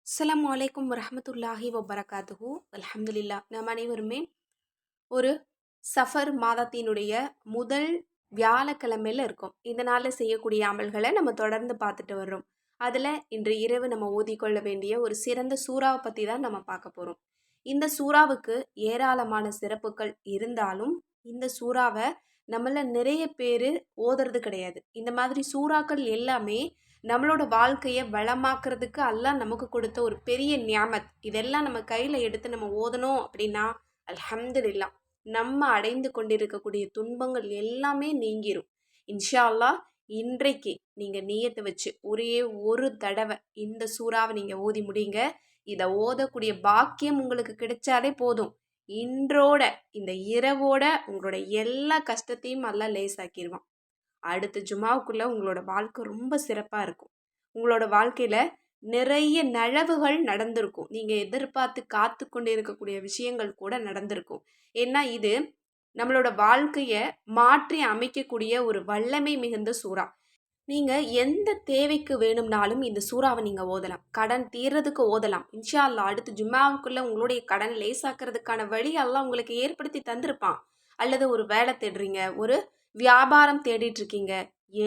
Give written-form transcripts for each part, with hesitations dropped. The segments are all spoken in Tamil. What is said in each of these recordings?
அஸ்ஸலாமு அலைக்கும் வரஹ்மத்துல்லாஹி வபரகாத்துஹு. அல்ஹம்துலில்லாஹ். நாம் அனைவருமே ஒரு சஃபர் மாதத்தினுடைய முதல் வியாழக்கிழமையில இருக்கோம். இந்த நாள்ல செய்யக்கூடிய அமல்களை நம்ம தொடர்ந்து பார்த்துட்டு வர்றோம். அதில் இன்று இரவு நம்ம ஓதிக்கொள்ள வேண்டிய ஒரு சிறந்த சூறாவை பற்றி தான் நம்ம பார்க்க போகிறோம். இந்த சூறாவுக்கு ஏராளமான சிறப்புகள் இருந்தாலும் இந்த சூறாவை நம்மள நிறைய பேர் ஓதுறது கிடையாது. இந்த மாதிரி சூறாக்கள் எல்லாமே நம்மளோட வாழ்க்கையை வளமாக்குறதுக்கு அல்லாஹ் நமக்கு கொடுத்த ஒரு பெரிய நியாமத். இதெல்லாம் நம்ம கையில் எடுத்து நம்ம ஓதணும் அப்படின்னா அல்ஹம்துலில்லாஹ் நம்ம அடைந்து கொண்டிருக்கக்கூடிய துன்பங்கள் எல்லாமே நீங்கிரும். இன்ஷா அல்லாஹ் இன்றைக்கு நீங்கள் நியத்தை வச்சு ஒரே ஒரு தடவை இந்த சூறாவை நீங்கள் ஓதி முடிங்க. இதை ஓதக்கூடிய பாக்கியம் உங்களுக்கு கிடைச்சாலே போதும். இன்றோட இந்த இரவோட உங்களோட எல்லா கஷ்டத்தையும் அல்லாஹ் லேசாக்கிடுவான். அடுத்த ஜுமாவுக்குள்ள உங்களோட வாழ்க்கை ரொம்ப சிறப்பாக இருக்கும். உங்களோட வாழ்க்கையில் நிறைய நழவுகள் நடந்திருக்கும். நீங்கள் எதிர்பார்த்து காத்து கொண்டு இருக்கக்கூடிய விஷயங்கள் கூட நடந்திருக்கும். ஏன்னா இது நம்மளோட வாழ்க்கையை மாற்றி அமைக்கக்கூடிய ஒரு வல்லமை மிகுந்த சூறா. நீங்கள் எந்த தேவைக்கு வேணும்னாலும் இந்த சூறாவை நீங்கள் ஓதலாம். கடன் தீர்றதுக்கு ஓதலாம். இன்ஷா அல்லாஹ் அடுத்த ஜும்மாவுக்குள்ளே உங்களுடைய கடன் லேசாக்கிறதுக்கான வழி அல்லாஹ் உங்களுக்கு ஏற்படுத்தி தந்திருப்பான். அல்லது ஒரு வேலை தேடுறீங்க, ஒரு வியாபாரம் தேடிட்டு இருக்கீங்க,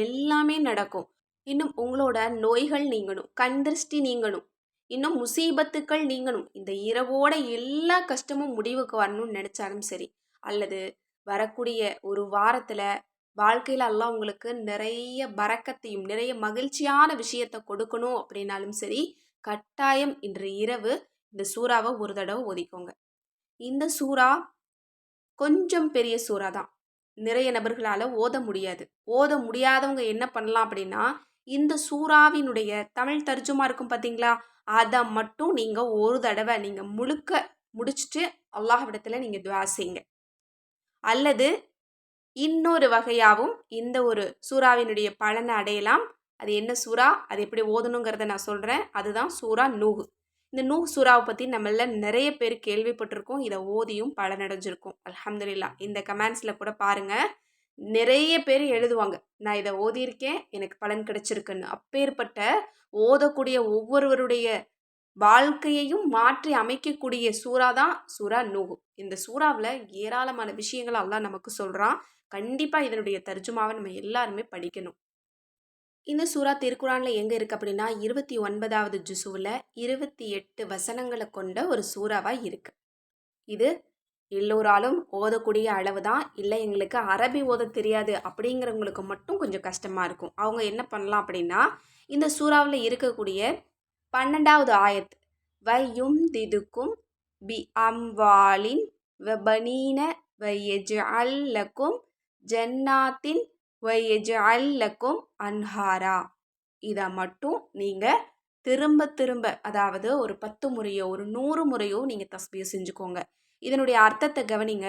எல்லாமே நடக்கும். இன்னும் உங்களோட நோய்கள் நீங்கணும், கண் திருஷ்டி நீங்கணும், இன்னும் முசீபத்துக்கள் நீங்கணும். இந்த இரவோட எல்லா கஷ்டமும் முடிவுக்கு வரணும்னு நினச்சாலும் சரி, அல்லது வரக்கூடிய ஒரு வாரத்தில் வாழ்க்கையில் அல்லாஹ் உங்களுக்கு நிறைய பரக்கத்தையும் நிறைய மகிழ்ச்சியான விஷயத்தை கொடுக்கணும் அப்படின்னாலும் சரி, கட்டாயம் இன்று இரவு இந்த சூறாவை ஒரு தடவை ஓதிக்கோங்க. இந்த சூறா கொஞ்சம் பெரிய சூறா தான். நிறைய நபர்களால் ஓத முடியாது. ஓத முடியாதவங்க என்ன பண்ணலாம் அப்படின்னா, இந்த சூறாவினுடைய தமிழ் தர்ஜுமா இருக்கும் பார்த்தீங்களா, அதை மட்டும் நீங்கள் ஒரு தடவை நீங்கள் முழுக்க முடிச்சுட்டு அல்லாஹ்விடத்தில் நீங்கள் துஆ செய்யுங்க. அல்லது இன்னொரு வகையாகவும் இந்த ஒரு சூறாவினுடைய பலனை அடையலாம். அது என்ன சூறா, அது எப்படி ஓதணுங்கிறத நான் சொல்கிறேன். அதுதான் சூறா நூஹ். இந்த நூஹ் சூறாவை பற்றி நம்மள நிறைய பேர் கேள்விப்பட்டிருக்கோம். இதை ஓதியும் பலனடைஞ்சிருக்கும். அல்ஹம்துலில்லாஹ். இந்த கமெண்ட்ஸில் கூட பாருங்கள், நிறைய பேர் எழுதுவாங்க, நான் இதை ஓதியிருக்கேன், எனக்கு பலன் கிடைச்சிருக்குன்னு. அப்பேற்பட்ட ஓதக்கூடிய ஒவ்வொருவருடைய வாழ்க்கையையும் மாற்றி அமைக்கக்கூடிய சூறா தான் சூறா நூஹ். இந்த சூறாவில் ஏராளமான விஷயங்கள் அல்லாஹ் நமக்கு சொல்கிறான். கண்டிப்பாக இதனுடைய தர்ஜுமாவை நம்ம எல்லாருமே படிக்கணும். இந்த சூறா திருக்குரானில் எங்கே இருக்குது அப்படின்னா 29வது ஜுசுவில் 28 வசனங்களை கொண்ட ஒரு சூறாவாக இருக்குது. இது எல்லோராலும் ஓதக்கூடிய அளவு தான். இல்லை எங்களுக்கு அரபி ஓத தெரியாது அப்படிங்கிறவங்களுக்கு மட்டும் கொஞ்சம் கஷ்டமாக இருக்கும். அவங்க என்ன பண்ணலாம் அப்படின்னா, இந்த சூறாவில் இருக்கக்கூடிய 12வது ஆயத், வையும் திதுக்கும் பி அம்வாலின் வபனீன வையஜ்அல்லக்கும் ஜன்னாத்தின் வையஜ்அல்லக்கும் அன்ஹாரா. இதை மட்டும் நீங்கள் திரும்ப திரும்ப, அதாவது ஒரு 10 முறையோ ஒரு 100 முறையோ நீங்கள் தஸ்பீஹ் செஞ்சுக்கோங்க. இதனுடைய அர்த்தத்தை கவனிங்க.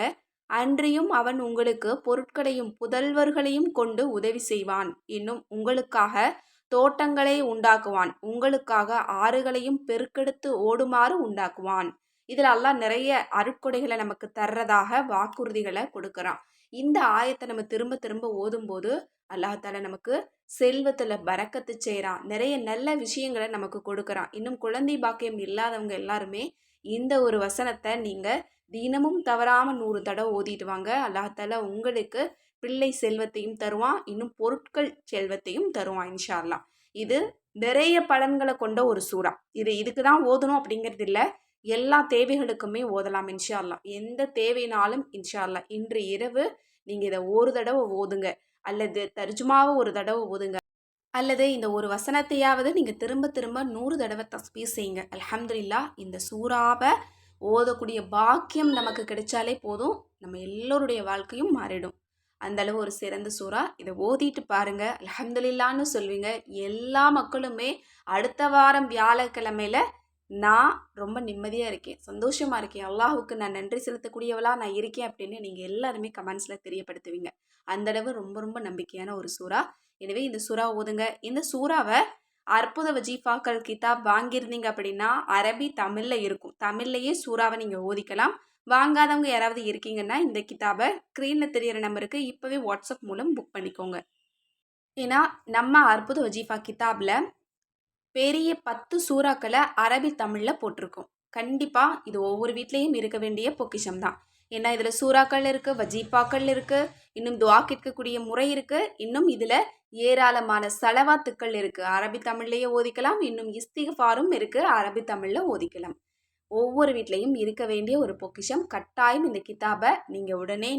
அன்றியும் அவன் உங்களுக்கு பொருட்களையும் புதல்வர்களையும் கொண்டு உதவி செய்வான். இன்னும் உங்களுக்காக தோட்டங்களை உண்டாக்குவான். உங்களுக்காக ஆறுகளையும் பெருக்கெடுத்து ஓடுமாறு உண்டாக்குவான். இதில் அல்லாஹ் நிறைய அருட்கொடைகளை நமக்கு தர்றதாக வாக்குறுதிகளை கொடுக்குறான். இந்த ஆயத்தை நம்ம திரும்ப திரும்ப ஓதும்போது அல்லாஹால நமக்கு செல்வத்தில் பரக்கத்து செய்கிறான். நிறைய நல்ல விஷயங்களை நமக்கு கொடுக்குறான். இன்னும் குழந்தை பாக்கியம் இல்லாதவங்க எல்லாருமே இந்த ஒரு வசனத்தை நீங்கள் தினமும் தவறாமல் 100 தடவை ஓதிட்டு வாங்க. அல்லாஹால உங்களுக்கு பிள்ளை செல்வத்தையும் தருவான், இன்னும் பொருட்கள் செல்வத்தையும் தருவான் இன்ஷா அல்லாஹ். இது நிறைய பலன்களை கொண்ட ஒரு சூறா. இதுக்கு தான் ஓதணும் அப்படிங்கிறது இல்லை, எல்லா தேவைகளுக்குமே ஓதலாம் இன்ஷா அல்லாஹ். எந்த தேவைனாலும் இன்ஷா அல்லாஹ் இன்று இரவு நீங்கள் இதை ஒரு தடவை ஓதுங்க, அல்லது தர்ஜுமாவை ஒரு தடவை ஓதுங்க, அல்லது இந்த ஒரு வசனத்தையாவது நீங்கள் திரும்ப திரும்ப 100 தடவை தஸ்பீஹ் செய்யுங்க. அல்ஹம்துலில்லாஹ். இந்த சூறாவை ஓதக்கூடிய பாக்கியம் நமக்கு கிடைச்சாலே போதும், நம்ம எல்லோருடைய வாழ்க்கையும் மாறிடும். அந்தளவு ஒரு சிறந்த சூறா. இதை ஓதிட்டு பாருங்க, அல்ஹம்துலில்லான்னு சொல்வீங்க. எல்லா மக்களுமே அடுத்த வாரம் வியாழக்கிழமையில நான் ரொம்ப நிம்மதியாக இருக்கேன், சந்தோஷமாக இருக்கேன், அல்லாஹுக்கு நான் நன்றி செலுத்தக்கூடியவளாக நான் இருக்கேன் அப்படின்னு நீங்கள் எல்லாருமே கமெண்ட்ஸில் தெரியப்படுத்துவீங்க. அந்தளவு ரொம்ப ரொம்ப நம்பிக்கையான ஒரு சூறா. எனவே இந்த சூறா ஓதுங்க. இந்த சூறாவை அற்புத வஜீஃபாக்கள் கிதாப் வாங்கியிருந்தீங்க அப்படின்னா அரபி தமிழில் இருக்கும். தமிழ்லையே சூறாவை நீங்கள் ஓதிக்கலாம். வாங்காதவங்க யாராவது இருக்கீங்கன்னா இந்த கிதாபை ஸ்க்ரீனில் தெரியிற நம்பருக்கு இப்போவே வாட்ஸ்அப் மூலம் புக் பண்ணிக்கோங்க. ஏன்னா நம்ம அற்புத வஜீஃபா கிதாபில் பெரிய 10 சூறாக்களை அரபி தமிழில் போட்டிருக்கோம். கண்டிப்பாக இது ஒவ்வொரு வீட்லேயும் இருக்க வேண்டிய பொக்கிஷம் தான். ஏன்னா இதில் சூறாக்கள் இருக்குது, வஜீஃபாக்கள் இருக்குது, இன்னும் துஆ கேட்கக்கூடிய முறை இருக்குது, இன்னும் இதில் ஏராளமான சலவாத்துக்கள் இருக்குது. அரபி தமிழ்லேயே ஓதிக்கலாம், இன்னும் இஸ்திஃபாரும் இருக்குது, அரபி தமிழில் ஓதிக்கலாம். ஒவ்வொரு வீட்லேயும் இருக்க வேண்டிய ஒரு பொக்கிஷம். கட்டாயம் இந்த கிதாபை நீங்கள் உடனே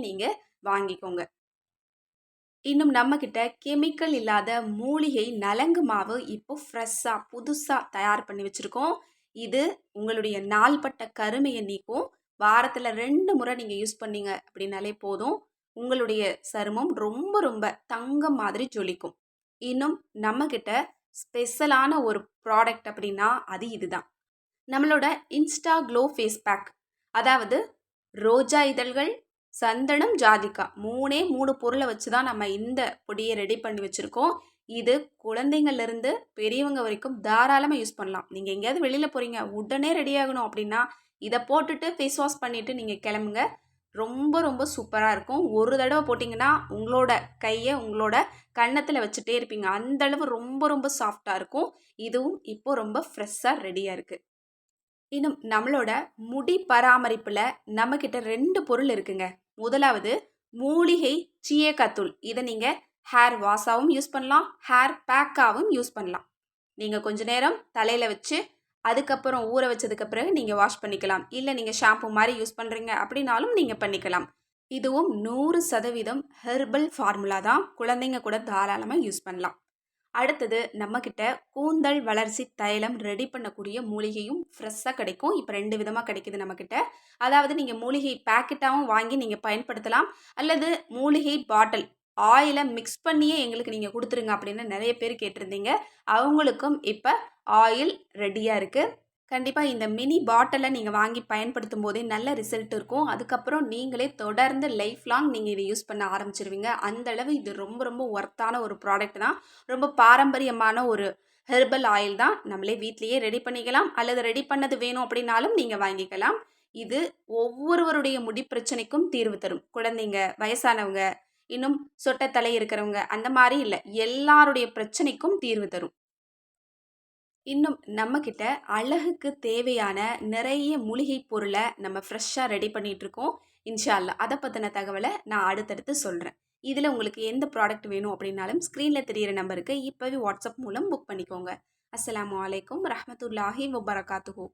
வாங்கிக்கோங்க. இன்னும் நம்மக்கிட்ட கெமிக்கல் இல்லாத மூலிகை நலங்கு மாவு இப்போ ஃப்ரெஷ்ஷாக புதுசாக தயார் பண்ணி வச்சுருக்கோம். இது உங்களுடைய நாள்பட்ட கருமையை நீக்கும். வாரத்தில் 2 முறை நீங்கள் யூஸ் பண்ணீங்க அப்படின்னாலே போதும், உங்களுடைய சருமம் ரொம்ப ரொம்ப தங்கம் மாதிரி ஜொலிக்கும். இன்னும் நம்மக்கிட்ட ஸ்பெஷலான ஒரு ப்ராடக்ட் அப்படின்னா அது இதுதான். நம்மளோட இன்ஸ்டா க்ளோ ஃபேஸ் பேக், அதாவது ரோஜா இதழ்கள், சந்தனம், ஜாதிக்கா 3 பொருளை வச்சு தான் நம்ம இந்த பொடியை ரெடி பண்ணி வச்சுருக்கோம். இது குழந்தைங்கள்லேருந்து பெரியவங்க வரைக்கும் தாராளமாக யூஸ் பண்ணலாம். நீங்கள் எங்கேயாவது வெளியில் போகிறீங்க, உடனே ரெடி ஆகணும் அப்படின்னா இதை போட்டுட்டு ஃபேஸ் வாஷ் பண்ணிவிட்டு நீங்கள் கிளம்புங்க. ரொம்ப ரொம்ப சூப்பராக இருக்கும். ஒரு தடவை போட்டிங்கன்னா உங்களோட கையை உங்களோட கன்னத்தில் வச்சுட்டே இருப்பீங்க. அந்தளவு ரொம்ப ரொம்ப சாஃப்டாக இருக்கும். இதுவும் இப்போது ரொம்ப ஃப்ரெஷ்ஷாக ரெடியாக இருக்குது. இன்னும் நம்மளோட முடி பராமரிப்பில் நம்மக்கிட்ட 2 பொருள் இருக்குங்க. முதலாவது மூலிகை சீயக்காத்தூள். இதை நீங்கள் ஹேர் வாஷாகவும் யூஸ் பண்ணலாம், ஹேர் பேக்காகவும் யூஸ் பண்ணலாம். நீங்கள் கொஞ்ச நேரம் தலையில் வச்சு அதுக்கப்புறம் ஊற வச்சதுக்கு பிறகு நீங்கள் வாஷ் பண்ணிக்கலாம். இல்லை நீங்கள் ஷாம்பு மாதிரி யூஸ் பண்ணுறீங்க அப்படின்னாலும் நீங்கள் பண்ணிக்கலாம். இதுவும் 100% ஹெர்பல் ஃபார்முலா தான். குழந்தைங்க கூட தாராளமாக யூஸ் பண்ணலாம். அடுத்தது நம்மக்கிட்ட கூந்தல் வளர்ச்சி தைலம் ரெடி பண்ணக்கூடிய மூலிகையும் ஃப்ரெஷ்ஷாக கிடைக்கும். இப்போ 2 விதமாக கிடைக்குது நம்மக்கிட்ட. அதாவது நீங்கள் மூலிகை பேக்கெட்டாகவும் வாங்கி நீங்கள் பயன்படுத்தலாம், அல்லது மூலிகை பாட்டில் ஆயிலை மிக்ஸ் பண்ணியே எங்களுக்கு நீங்கள் கொடுத்துருங்க அப்படின்னு நிறைய பேர் கேட்டிருந்தீங்க. அவங்களுக்கும் இப்போ ஆயில் ரெடியாக இருக்குது. கண்டிப்பாக இந்த மினி பாட்டிலை நீங்கள் வாங்கி பயன்படுத்தும் போதே நல்ல ரிசல்ட் இருக்கும். அதுக்கப்புறம் நீங்களே தொடர்ந்து லைஃப் லாங் நீங்கள் இதை யூஸ் பண்ண ஆரம்பிச்சிருவீங்க. அந்தளவு இது ரொம்ப ரொம்ப ஒர்த்தான ஒரு ப்ராடக்ட் தான். ரொம்ப பாரம்பரியமான ஒரு ஹெர்பல் ஆயில் தான். நம்மளே வீட்லேயே ரெடி பண்ணிக்கலாம், அல்லது ரெடி பண்ணது வேணும் அப்படின்னாலும் நீங்கள் வாங்கிக்கலாம். இது ஒவ்வொருவருடைய முடி பிரச்சனைக்கும் தீர்வு தரும். குழந்தைங்க, வயசானவங்க, இன்னும் சொட்டத்தலை இருக்கிறவங்க, அந்த மாதிரி இல்லை, எல்லாருடைய பிரச்சனைக்கும் தீர்வு தரும். இன்னும் நம்மக்கிட்ட அழகுக்கு தேவையான நிறைய மூலிகை பொருளை நம்ம ஃப்ரெஷ்ஷாக ரெடி பண்ணிகிட்ருக்கோம். இன்ஷா அல்லாஹ் அதை பற்றின தகவலை நான் அடுத்தடுத்து சொல்கிறேன். இதில் உங்களுக்கு எந்த ப்ராடக்ட் வேணும் அப்படின்னாலும் ஸ்க்ரீனில் தெரிகிற நம்பருக்கு இப்போவே வாட்ஸ்அப் மூலம் புக் பண்ணிக்கோங்க. அஸ்ஸலாமு அலைக்கும் ரஹ்மத்துல்லாஹி வபரகாத்துஹு.